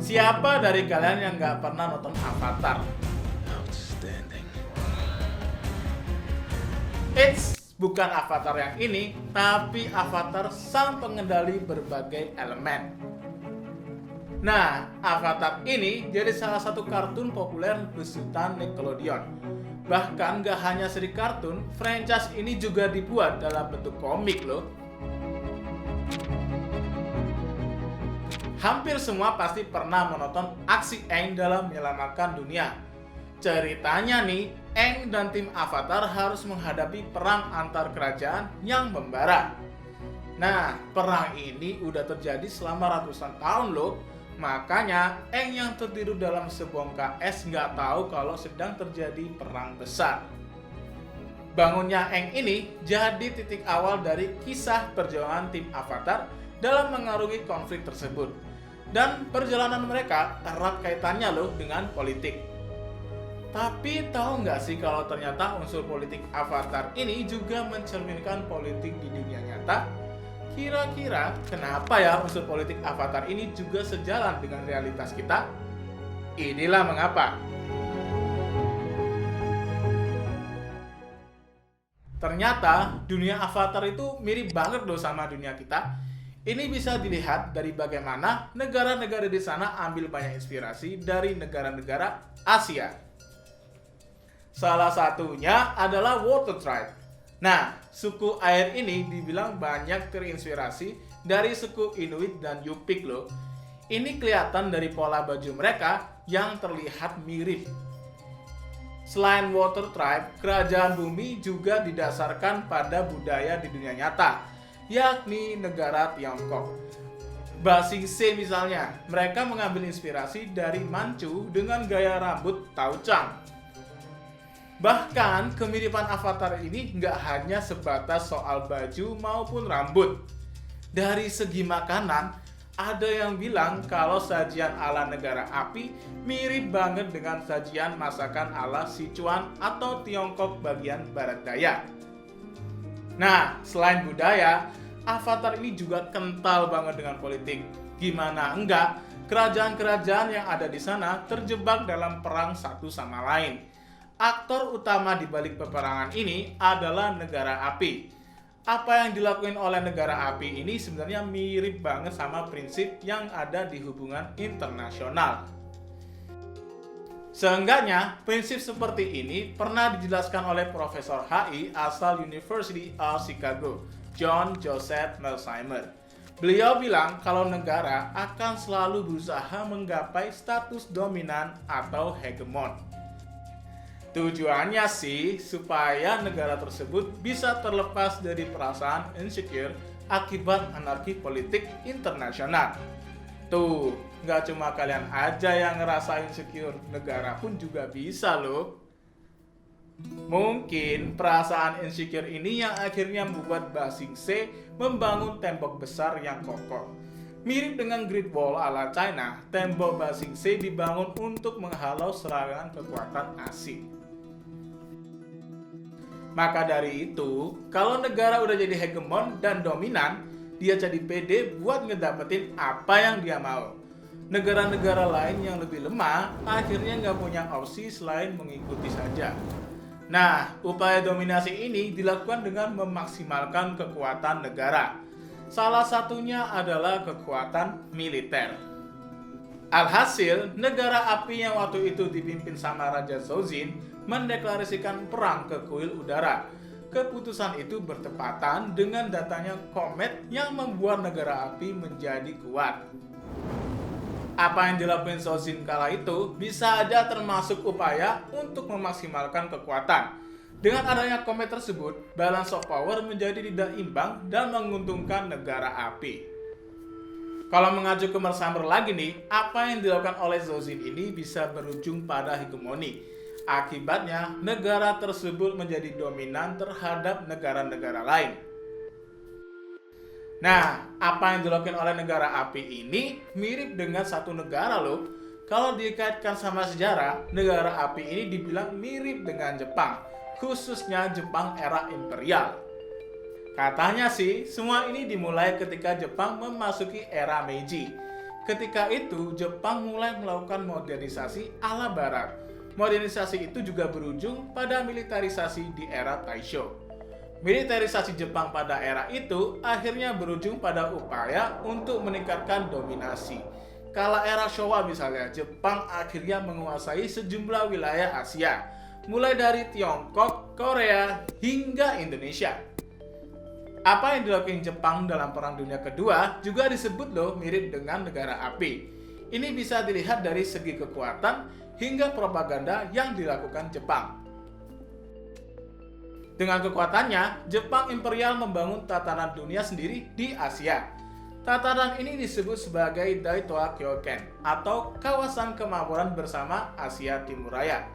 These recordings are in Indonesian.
Siapa dari kalian yang nggak pernah nonton Avatar? Outstanding. Bukan Avatar yang ini, tapi Avatar sang pengendali berbagai elemen. Nah, Avatar ini jadi salah satu kartun populer besutan Nickelodeon. Bahkan gak hanya seri kartun, franchise ini juga dibuat dalam bentuk komik loh. Hampir semua pasti pernah menonton aksi Aang dalam menyelamatkan dunia. Ceritanya nih, Aang dan tim Avatar harus menghadapi perang antar kerajaan yang membara. Nah, perang ini udah terjadi selama ratusan tahun loh. Makanya Aang yang tertidur dalam sebongkah es nggak tahu kalau sedang terjadi perang besar. Bangunnya Aang ini jadi titik awal dari kisah perjuangan tim Avatar dalam mengarungi konflik tersebut. Dan perjalanan mereka erat kaitannya loh dengan politik. Tapi tahu nggak sih kalau ternyata unsur politik Avatar ini juga mencerminkan politik di dunia nyata? Kira-kira kenapa ya unsur politik Avatar ini juga sejalan dengan realitas kita? Inilah mengapa. Ternyata dunia Avatar itu mirip banget loh sama dunia kita. Ini bisa dilihat dari bagaimana negara-negara di sana ambil banyak inspirasi dari negara-negara Asia. Salah satunya adalah Water Tribe. Nah, suku air ini dibilang banyak terinspirasi dari suku Inuit dan Yupik loh. Ini kelihatan dari pola baju mereka yang terlihat mirip. Selain Water Tribe, kerajaan bumi juga didasarkan pada budaya di dunia nyata, yakni negara Tiongkok. Basingse misalnya, mereka mengambil inspirasi dari Manchu dengan gaya rambut Tauchang. Bahkan kemiripan Avatar ini nggak hanya sebatas soal baju maupun rambut. Dari segi makanan, ada yang bilang kalau sajian ala negara api mirip banget dengan sajian masakan ala Sichuan atau Tiongkok bagian barat daya. Nah, selain budaya, Avatar ini juga kental banget dengan politik. Gimana enggak, kerajaan-kerajaan yang ada di sana terjebak dalam perang satu sama lain. Aktor utama di balik peperangan ini adalah negara api. Apa yang dilakukan oleh negara api ini sebenarnya mirip banget sama prinsip yang ada di hubungan internasional. Seenggaknya, prinsip seperti ini pernah dijelaskan oleh Profesor HI asal University of Chicago, John Joseph Mersheimer. Beliau bilang kalau negara akan selalu berusaha menggapai status dominan atau hegemon. Tujuannya sih supaya negara tersebut bisa terlepas dari perasaan insecure akibat anarki politik internasional. Tuh, nggak cuma kalian aja yang ngerasa insecure, negara pun juga bisa loh. Mungkin perasaan insecure ini yang akhirnya membuat Basingse membangun tembok besar yang kokoh. Mirip dengan Great Wall ala China, tembok Basingse dibangun untuk menghalau serangan kekuatan asing. Maka dari itu, kalau negara udah jadi hegemon dan dominan, dia jadi pede buat ngedapetin apa yang dia mau. Negara-negara lain yang lebih lemah akhirnya nggak punya opsi selain mengikuti saja. Nah, upaya dominasi ini dilakukan dengan memaksimalkan kekuatan negara. Salah satunya adalah kekuatan militer. Alhasil, negara api yang waktu itu dipimpin sama Raja Zhozin mendeklarasikan perang ke kuil udara. Keputusan itu bertepatan dengan datanya komet yang membuat negara api menjadi kuat. Apa yang dilakukan Zhozin kala itu bisa aja termasuk upaya untuk memaksimalkan kekuatan. Dengan adanya komet tersebut, balance of power menjadi tidak imbang dan menguntungkan negara api. Kalau mengacu ke Mersheimer lagi nih, apa yang dilakukan oleh Zhozin ini bisa berujung pada hegemoni. Akibatnya, negara tersebut menjadi dominan terhadap negara-negara lain. Nah, apa yang dilakukan oleh negara api ini mirip dengan satu negara loh. Kalau dikaitkan sama sejarah, negara api ini dibilang mirip dengan Jepang, khususnya Jepang era imperial. Katanya sih, semua ini dimulai ketika Jepang memasuki era Meiji. ketika itu Jepang mulai melakukan modernisasi ala barat. Modernisasi itu juga berujung pada militerisasi di era Taisho. Militerisasi Jepang pada era itu akhirnya berujung pada upaya untuk meningkatkan dominasi. Kala era Showa misalnya, Jepang akhirnya menguasai sejumlah wilayah Asia, mulai dari Tiongkok, Korea, hingga Indonesia. Apa yang dilakukan Jepang dalam Perang Dunia Kedua juga disebut loh mirip dengan negara api. Ini bisa dilihat dari segi kekuatan hingga propaganda yang dilakukan Jepang. Dengan kekuatannya, Jepang imperial membangun tatanan dunia sendiri di Asia. Tatanan ini disebut sebagai Daitoa Kyoken atau kawasan kemakmuran bersama Asia Timur Raya.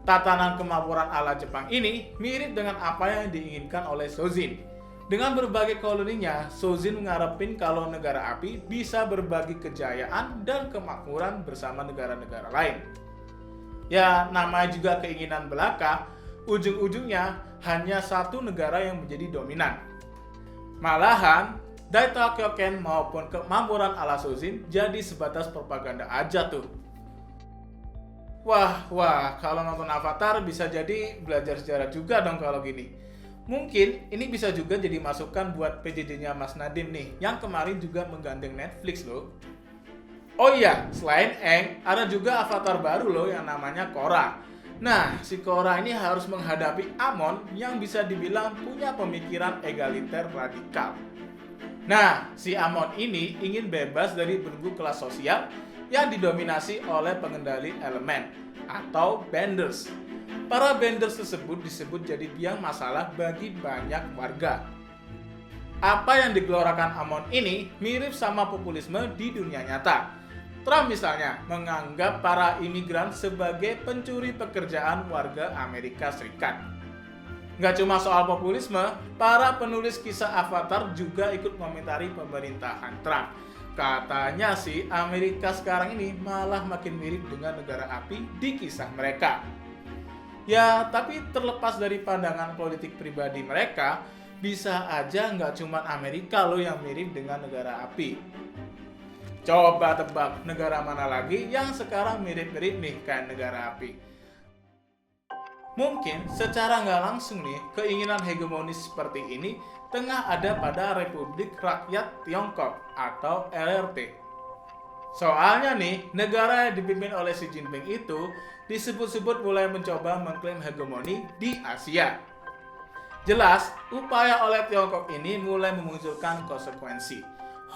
Tatanan kemakmuran ala Jepang ini mirip dengan apa yang diinginkan oleh Shōjin. Dengan berbagai koloninya, Shōjin mengharapkan kalau negara api bisa berbagi kejayaan dan kemakmuran bersama negara-negara lain. Ya, namanya juga keinginan belaka, ujung-ujungnya hanya satu negara yang menjadi dominan. Malahan, Daitoa Kyoken maupun kemakmuran ala Shōjin jadi sebatas propaganda aja tuh. Wah, kalau nonton Avatar bisa jadi belajar sejarah juga dong kalau gini. Mungkin ini bisa juga jadi masukan buat PJJ-nya Mas Nadim nih, yang kemarin juga menggandeng Netflix loh. Oh iya, selain Aang, ada juga avatar baru loh yang namanya Korra. Nah, si Korra ini harus menghadapi Amon yang bisa dibilang punya pemikiran egaliter radikal. Nah, si Amon ini ingin bebas dari belenggu kelas sosial yang didominasi oleh pengendali elemen atau Benders. Para Benders tersebut disebut jadi biang masalah bagi banyak warga. Apa yang digelorakan Amon ini mirip sama populisme di dunia nyata. Trump misalnya menganggap para imigran sebagai pencuri pekerjaan warga Amerika Serikat. Nggak cuma soal populisme, para penulis kisah Avatar juga ikut komentari pemerintahan Trump. Katanya sih Amerika sekarang ini malah makin mirip dengan negara api di kisah mereka. Ya, tapi terlepas dari pandangan politik pribadi mereka, bisa aja nggak cuma Amerika loh yang mirip dengan negara api. Coba tebak negara mana lagi yang sekarang mirip-mirip nih kayak negara api. Mungkin secara nggak langsung nih, keinginan hegemonis seperti ini tengah ada pada Republik Rakyat Tiongkok atau LRT. Soalnya nih, negara yang dipimpin oleh Xi Jinping itu disebut-sebut mulai mencoba mengklaim hegemoni di Asia. Jelas, upaya oleh Tiongkok ini mulai memunculkan konsekuensi.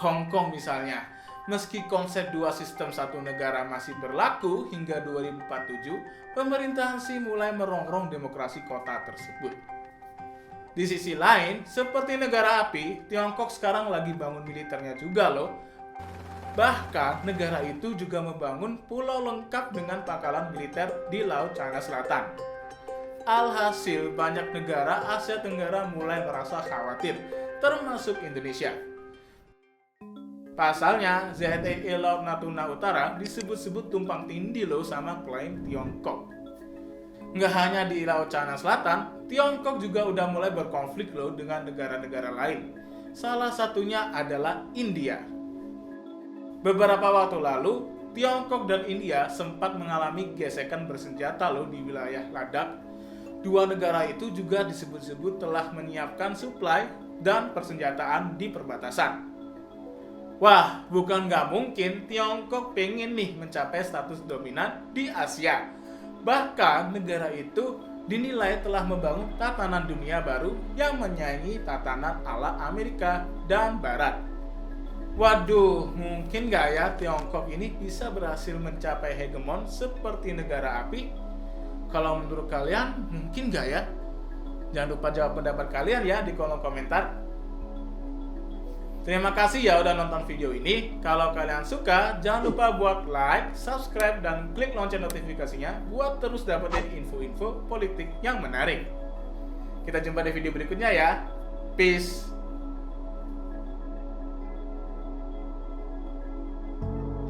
Hong Kong misalnya, meski konsep dua sistem satu negara masih berlaku hingga 2047, pemerintahan Xi mulai merongrong demokrasi kota tersebut. Di sisi lain, seperti negara api, Tiongkok sekarang lagi bangun militernya juga loh. Bahkan, negara itu juga membangun pulau lengkap dengan pangkalan militer di Laut Cina Selatan. Alhasil, banyak negara Asia Tenggara mulai merasa khawatir, termasuk Indonesia. Pasalnya, ZEE Laut Natuna Utara disebut-sebut tumpang tindih loh sama klaim Tiongkok. Nggak hanya di Laut Cina Selatan, Tiongkok juga udah mulai berkonflik loh dengan negara-negara lain. Salah satunya adalah India. Beberapa waktu lalu, Tiongkok dan India sempat mengalami gesekan bersenjata loh di wilayah Ladakh. Dua negara itu juga disebut-sebut telah menyiapkan suplai dan persenjataan di perbatasan. Wah, bukan nggak mungkin Tiongkok pengen nih mencapai status dominan di Asia. Bahkan negara itu dinilai telah membangun tatanan dunia baru yang menyaingi tatanan ala Amerika dan Barat. Waduh, mungkin nggak ya Tiongkok ini bisa berhasil mencapai hegemon seperti negara api? Kalau menurut kalian, mungkin nggak ya? Jangan lupa jawab pendapat kalian ya di kolom komentar. Terima kasih ya udah nonton video ini. Kalau kalian suka, jangan lupa buat like, subscribe, dan klik lonceng notifikasinya buat terus dapetin info-info politik yang menarik. Kita jumpa di video berikutnya ya. Peace.